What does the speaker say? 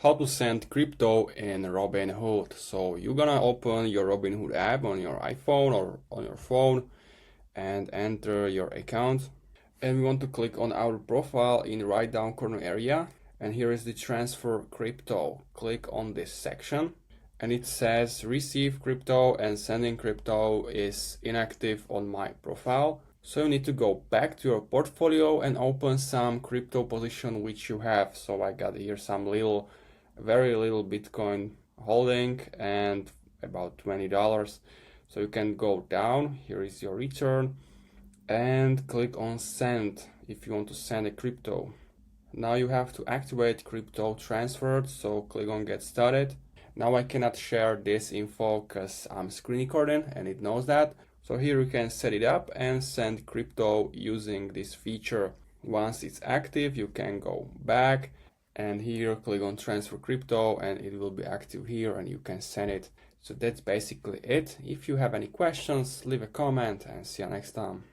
How to send crypto in Robinhood. So you're gonna open your Robinhood app on your iPhone or on your phone and enter your account. And we want to click on our profile in the right down corner area. And here is the transfer crypto. Click on this section and it says receive crypto and sending crypto is inactive on my profile. So you need to go back to your portfolio and open some crypto position which you have. So I got here some very little Bitcoin holding and about $20. So you can go down, here is your return, and click on send if you want to send a crypto. Now you have to activate crypto transferred, so click on get started. Now I cannot share this info because I'm screen recording and it knows that. So here you can set it up and send crypto using this feature. Once it's active, you can go back and here click on transfer crypto and it will be active here and you can send it. So that's basically it. If you have any questions, leave a comment and see you next time.